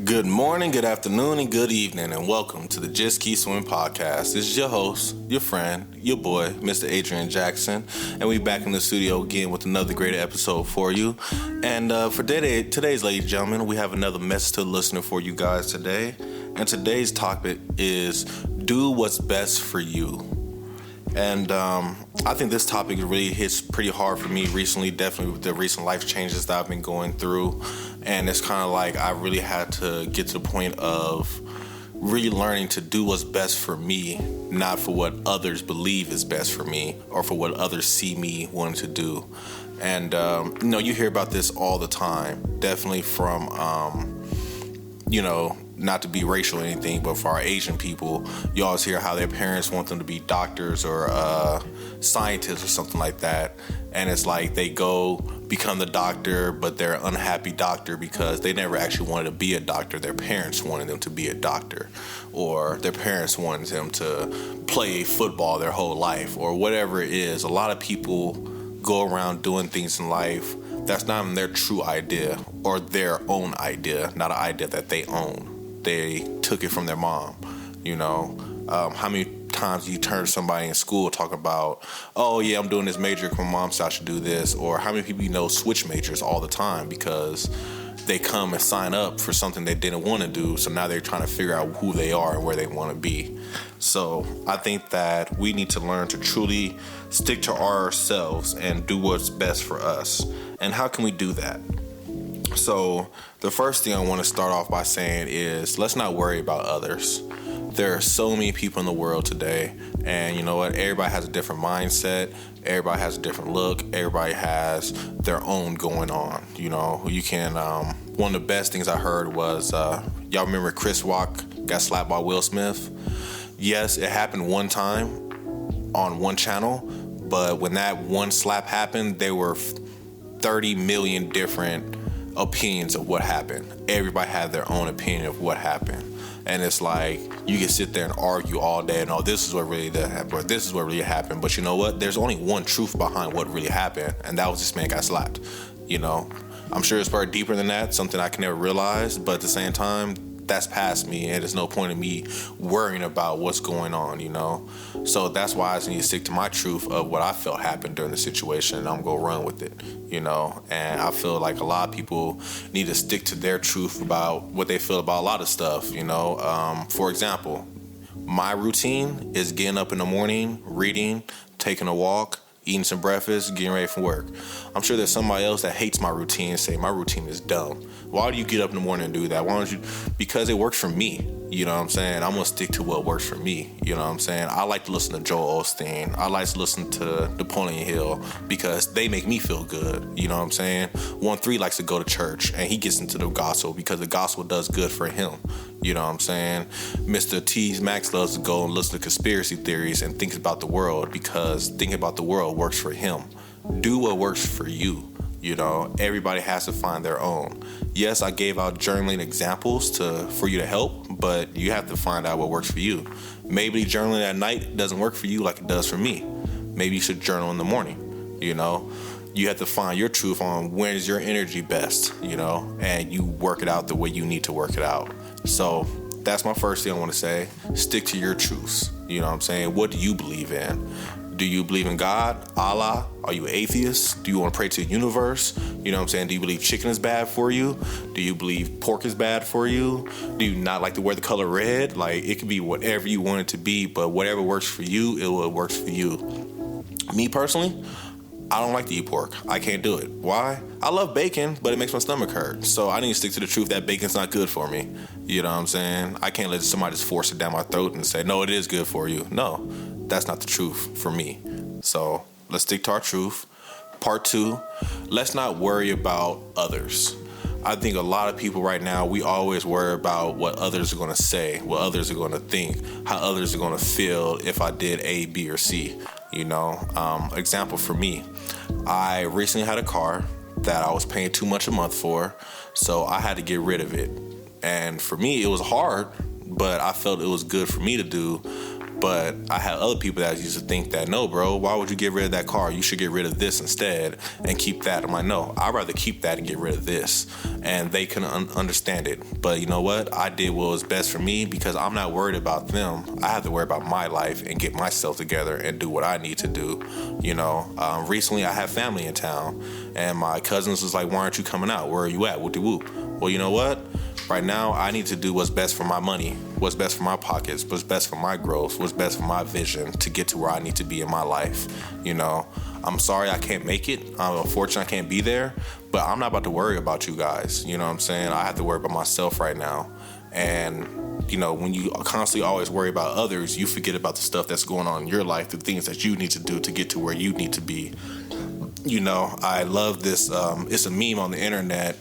Good morning, good afternoon, and good evening, and welcome to the Just Keep Swimming podcast. This is your host, your friend, your boy, Mr. Adrian Jackson, and we back in the studio again with another great episode for you. And for today's, ladies and gentlemen, we have another message to the listener for you guys today. And today's topic is do what's best for you. And I think this topic really hits pretty hard for me recently, definitely with the recent life changes that I've been going through. And it's kind of like I really had to get to the point of really learning to do what's best for me, not for what others believe is best for me or for what others see me wanting to do. And, you hear about this all the time, definitely from, not to be racial or anything, but for our Asian people, you always hear how their parents want them to be doctors or scientists or something like that. And it's like they go become the doctor, but they're an unhappy doctor because they never actually wanted to be a doctor. Their parents wanted them to be a doctor, or their parents wanted them to play football their whole life, or whatever it is. A lot of people go around doing things in life that's not even their true idea or their own idea, not an idea that they own. They took it from their mom. How many times you turn to somebody in school talk about, oh yeah, I'm doing this major because my mom said I should do this, or how many people switch majors all the time because they come and sign up for something they didn't want to do, so now they're trying to figure out who they are and where they want to be. So I think that we need to learn to truly stick to ourselves and do what's best for us. And how can we do that? So the first thing I want to start off by saying is let's not worry about others. There are so many people in the world today, and you know what? Everybody has a different mindset. Everybody has a different look. Everybody has their own going on. You can. One of the best things I heard was y'all remember Chris Rock got slapped by Will Smith? Yes, it happened one time on one channel, but when that one slap happened, there were 30 million different opinions of what happened. Everybody had their own opinion of what happened. And it's like, you can sit there and argue all day and, this is what really did happen, or this is what really happened. But you know what? There's only one truth behind what really happened, and that was this man got slapped. I'm sure it's probably deeper than that, something I can never realize, but at the same time, that's past me, and there's no point in me worrying about what's going on, So that's why I just need to stick to my truth of what I felt happened during the situation, and I'm going to run with it, And I feel like a lot of people need to stick to their truth about what they feel about a lot of stuff, For example, my routine is getting up in the morning, reading, taking a walk, eating some breakfast, getting ready for work. I'm sure there's somebody else that hates my routine and say my routine is dumb. Why do you get up in the morning and do that? Why don't you? Because it works for me. You know what I'm saying? I'm going to stick to what works for me. You know what I'm saying? I like to listen to Joel Osteen. I like to listen to Napoleon Hill because they make me feel good. You know what I'm saying? 1-3 likes to go to church and he gets into the gospel because the gospel does good for him. You know what I'm saying? Mr. T. Max loves to go and listen to conspiracy theories and think about the world because thinking about the world works for him. Do what works for you. Everybody has to find their own. Yes, I gave out journaling examples for you to help, but you have to find out what works for you. Maybe journaling at night doesn't work for you like it does for me. Maybe you should journal in the morning. You have to find your truth on when is your energy best, and you work it out the way you need to work it out. So that's my first thing I want to say. Stick to your truths. You know what I'm saying? What do you believe in? Do you believe in God, Allah? Are you atheist? Do you want to pray to the universe? You know what I'm saying? Do you believe chicken is bad for you? Do you believe pork is bad for you? Do you not like to wear the color red? Like, it could be whatever you want it to be, but whatever works for you, it works for you. Me personally, I don't like to eat pork. I can't do it. Why? I love bacon, but it makes my stomach hurt. So I need to stick to the truth that bacon's not good for me. You know what I'm saying? I can't let somebody just force it down my throat and say, no, it is good for you. No, that's not the truth for me. So let's stick to our truth. Part 2, let's not worry about others. I think a lot of people right now, we always worry about what others are going to say, what others are going to think, how others are going to feel if I did A, B, or C. Example for me, I recently had a car that I was paying too much a month for, so I had to get rid of it. And for me, it was hard, but I felt it was good for me to do But I had other people that used to think that, no, bro, why would you get rid of that car? You should get rid of this instead and keep that. I'm like, no, I'd rather keep that and get rid of this. And they couldn't understand it. But you know what? I did what was best for me because I'm not worried about them. I have to worry about my life and get myself together and do what I need to do. You know, recently I have family in town and my cousins was like, why aren't you coming out? Where are you at? Whoop-de whoop. Well, you know what? Right now, I need to do what's best for my money, what's best for my pockets, what's best for my growth, what's best for my vision to get to where I need to be in my life. You know, I'm sorry I can't make it. I'm unfortunate I can't be there, but I'm not about to worry about you guys. You know what I'm saying? I have to worry about myself right now. And, you know, when you constantly always worry about others, you forget about the stuff that's going on in your life, the things that you need to do to get to where you need to be. You know, I love this. It's a meme on the internet.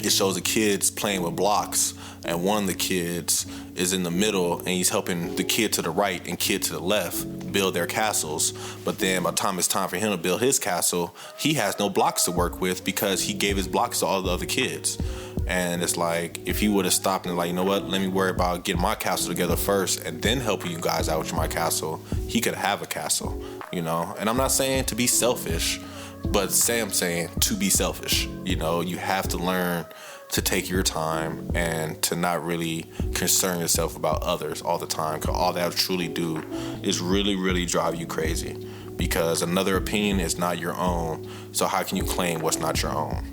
It shows the kids playing with blocks, and one of the kids is in the middle, and he's helping the kid to the right and kid to the left build their castles. But then by the time it's time for him to build his castle, he has no blocks to work with because he gave his blocks to all the other kids. And it's like, if he would have stopped and like, you know what, let me worry about getting my castle together first and then helping you guys out with my castle, he could have a castle, you know? And I'm not saying to be selfish, but I'm saying to be selfish. You know, you have to learn to take your time and to not really concern yourself about others all the time, because all that truly do is really, really drive you crazy, because another opinion is not your own. So how can you claim what's not your own?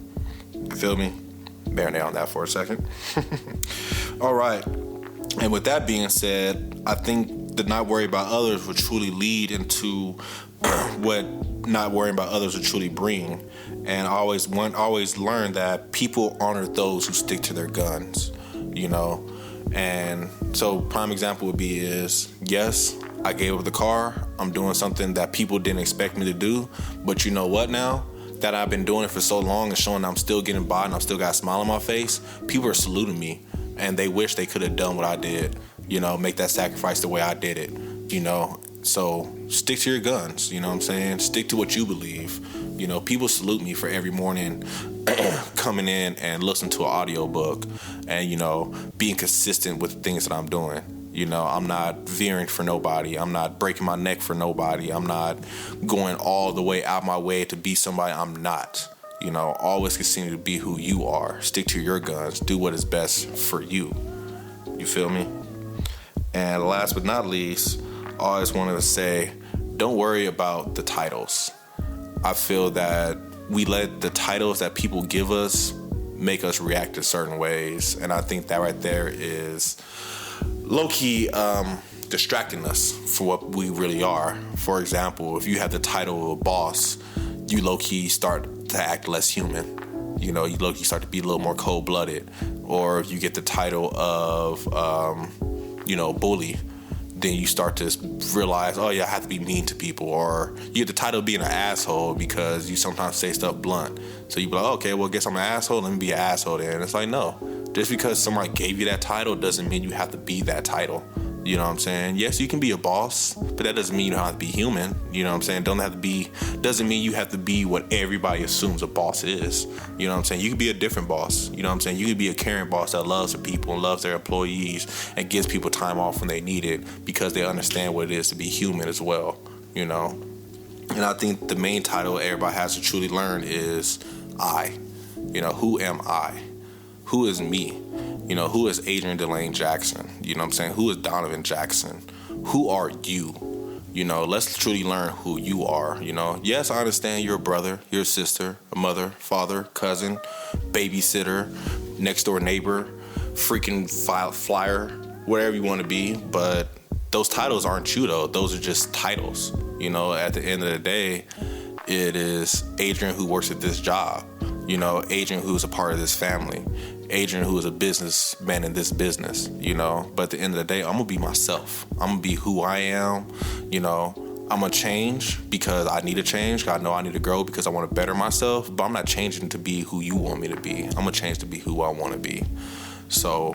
You feel me? Marinate on that for a second. All right. And with that being said, I think the not worry about others will truly lead into what not worrying about others will truly bring. And I always learn that people honor those who stick to their guns, you know. And so prime example would be yes, I gave up the car. I'm doing something that people didn't expect me to do. But you know what now? That I've been doing it for so long and showing I'm still getting by and I'm still got a smile on my face, people are saluting me and they wish they could have done what I did, you know, make that sacrifice the way I did it, you know. So stick to your guns, you know what I'm saying? Stick to what you believe. You know, people salute me for every morning coming in and listening to an audiobook and, you know, being consistent with the things that I'm doing. You know, I'm not veering for nobody. I'm not breaking my neck for nobody. I'm not going all the way out my way to be somebody I'm not. You know, always continue to be who you are. Stick to your guns. Do what is best for you. You feel me? And last but not least, I always wanted to say, don't worry about the titles. I feel that we let the titles that people give us make us react in certain ways. And I think that right there is low-key distracting us for what we really are. For example, if you have the title of a boss, you low-key start to act less human. You know, you low-key start to be a little more cold-blooded. Or if you get the title of, bully, then you start to realize, oh yeah, I have to be mean to people. Or you get the title of being an asshole because you sometimes say stuff blunt. So you be like, okay, well, I guess I'm an asshole, let me be an asshole then. And it's like, no. Just because somebody gave you that title doesn't mean you have to be that title. You know what I'm saying? Yes, you can be a boss, but that doesn't mean you don't have to be human. You know what I'm saying? Doesn't mean you have to be what everybody assumes a boss is. You know what I'm saying? You can be a different boss. You know what I'm saying? You can be a caring boss that loves the people and loves their employees and gives people time off when they need it because they understand what it is to be human as well. You know? And I think the main title everybody has to truly learn is I. You know, who am I? Who is me? You know, who is Adrian Delane Jackson? You know what I'm saying? Who is Donovan Jackson? Who are you? You know, let's truly learn who you are, you know. Yes, I understand you're a brother, you're a sister, a mother, father, cousin, babysitter, next door neighbor, freaking flyer, whatever you want to be. But those titles aren't you, though. Those are just titles. You know, at the end of the day, it is Adrian who works at this job. You know, Adrian who's a part of this family. Adrian who is a businessman in this business, you know. But at the end of the day, I'm going to be myself. I'm going to be who I am, you know. I'm going to change because I need to change. I know I need to grow because I want to better myself. But I'm not changing to be who you want me to be. I'm going to change to be who I want to be. So,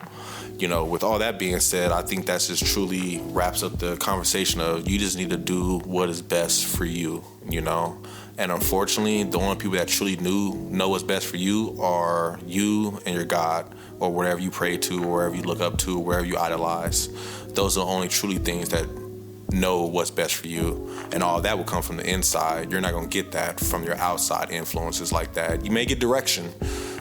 you know, with all that being said, I think that just truly wraps up the conversation of you just need to do what is best for you, you know. And unfortunately, the only people that truly know what's best for you are you and your God. or whatever you pray to, or wherever you look up to, or wherever you idolize. Those are the only truly things that know what's best for you, and all that will come from the inside. You're not going to get that from your outside influences like that. You may get direction,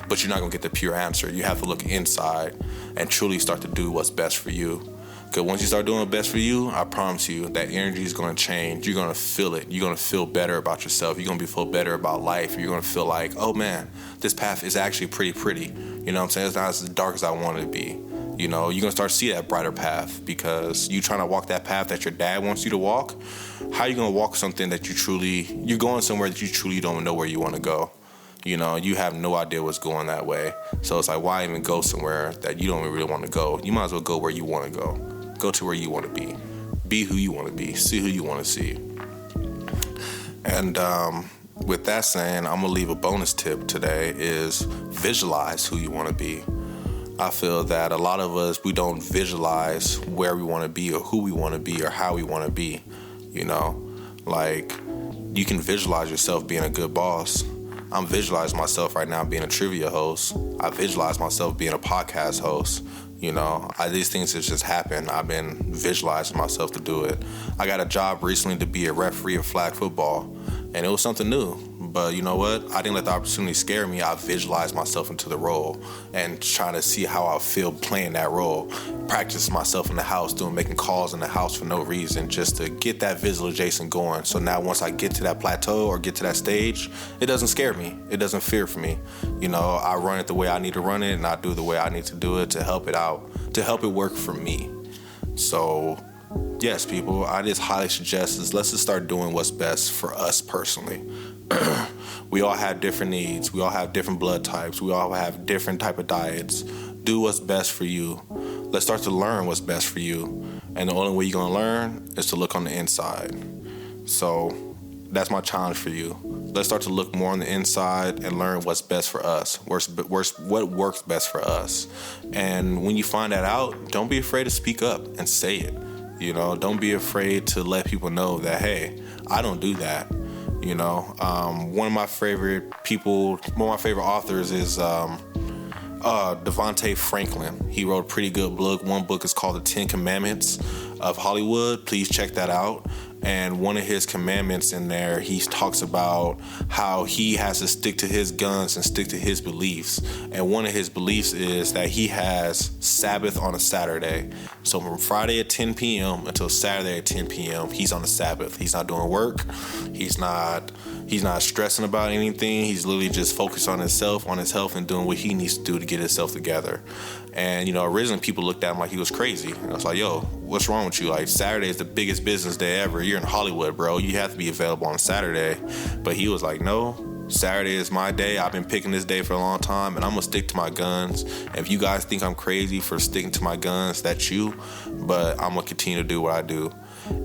but you're not going to get the pure answer. You have to look inside and truly start to do what's best for you. Because once you start doing what's best for you, I promise you that energy is going to change. You're going to feel it. You're going to feel better about yourself. You're going to feel better about life. You're going to feel like, oh man, this path is actually pretty. You know what I'm saying? It's not as dark as I wanted it to be. You know, you're going to start to see that brighter path, because you trying to walk that path that your dad wants you to walk. How are you going to walk something that you're going somewhere that you truly don't know where you want to go? You know, you have no idea what's going that way. So it's like, why even go somewhere that you don't really want to go? You might as well go where you want to go. Go to where you want to be. Be who you want to be. See who you want to see. And with that saying, I'm going to leave a bonus tip today is visualize who you want to be. I feel that a lot of us, we don't visualize where we want to be or who we want to be or how we want to be. You know, like you can visualize yourself being a good boss. I'm visualizing myself right now being a trivia host. I visualize myself being a podcast host. You know, these things have just happened. I've been visualizing myself to do it. I got a job recently to be a referee of flag football, and it was something new. But you know what? I didn't let the opportunity scare me. I visualized myself into the role and trying to see how I feel playing that role. Practice myself in the house, making calls in the house for no reason, just to get that visualization going. So now once I get to that plateau or get to that stage, it doesn't scare me. It doesn't fear for me. You know, I run it the way I need to run it, and I do the way I need to do it to help it out, to help it work for me. So yes, people, I just highly suggest is let's just start doing what's best for us personally. We all have different needs. We all have different blood types. We all have different type of diets. Do what's best for you. Let's start to learn what's best for you. And the only way you're going to learn is to look on the inside. So that's my challenge for you. Let's start to look more on the inside and learn what's best for us. What works best for us. And when you find that out, don't be afraid to speak up and say it. You know, don't be afraid to let people know that, hey, I don't do that. You know, one of my favorite authors is Devontae Franklin. He wrote a pretty good book. One book is called The 10 Commandments of Hollywood. Please check that out. And one of his commandments in there, he talks about how he has to stick to his guns and stick to his beliefs. And one of his beliefs is that he has Sabbath on a Saturday. So from Friday at 10 p.m. until Saturday at 10 p.m., he's on the Sabbath. He's not doing work. He's not stressing about anything. He's literally just focused on himself, on his health, and doing what he needs to do to get himself together. And, you know, originally people looked at him like he was crazy. And I was like, yo, what's wrong with you? Like, Saturday is the biggest business day ever. You're in Hollywood, bro. You have to be available on Saturday. But he was like, no, Saturday is my day. I've been picking this day for a long time, and I'm going to stick to my guns. And if you guys think I'm crazy for sticking to my guns, that's you. But I'm going to continue to do what I do.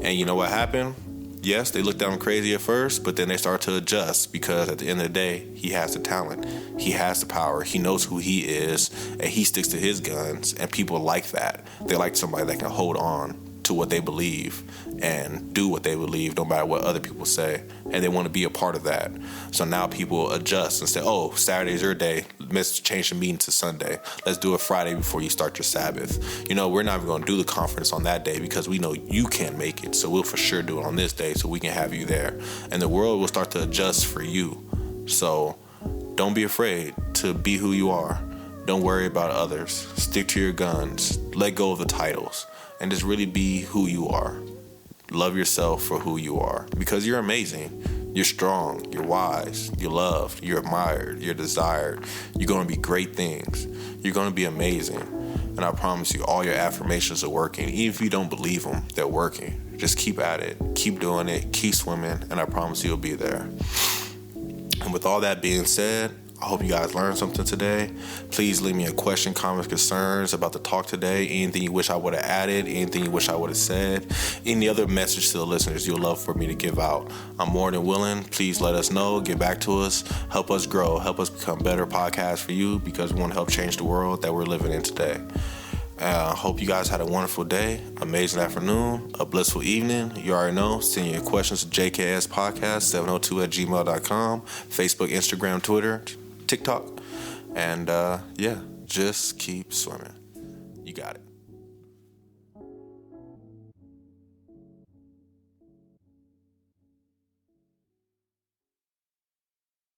And you know what happened? Yes, they looked at him crazy at first, but then they start to adjust because at the end of the day, he has the talent. He has the power. He knows who he is, and he sticks to his guns, and people like that. They like somebody that can hold on to what they believe and do what they believe no matter what other people say, and they want to be a part of that. So now people adjust and say, oh, Saturday's your day. Let's change the meeting to Sunday. Let's do it Friday before you start your Sabbath. You know, we're not even going to do the conference on that day because we know you can't make it, so we'll for sure do it on this day so we can have you there. And the world will start to adjust for you. So don't be afraid to be who you are. Don't worry about others. Stick to your guns. Let go of the titles. And just really be who you are. Love yourself for who you are. Because you're amazing. You're strong. You're wise. You're loved. You're admired. You're desired. You're going to be great things. You're going to be amazing. And I promise you, all your affirmations are working. Even if you don't believe them, they're working. Just keep at it. Keep doing it. Keep swimming. And I promise you'll be there. And with all that being said, I hope you guys learned something today. Please leave me a question, comments, concerns about the talk today. Anything you wish I would have added, anything you wish I would have said, any other message to the listeners you'd love for me to give out. I'm more than willing. Please let us know. Get back to us. Help us grow. Help us become better podcasts for you because we want to help change the world that we're living in today. I hope you guys had a wonderful day, amazing afternoon, a blissful evening. You already know. Send your questions to jkspodcast702@gmail.com, Facebook, Instagram, Twitter, TikTok. And yeah, Just keep swimming. You got it.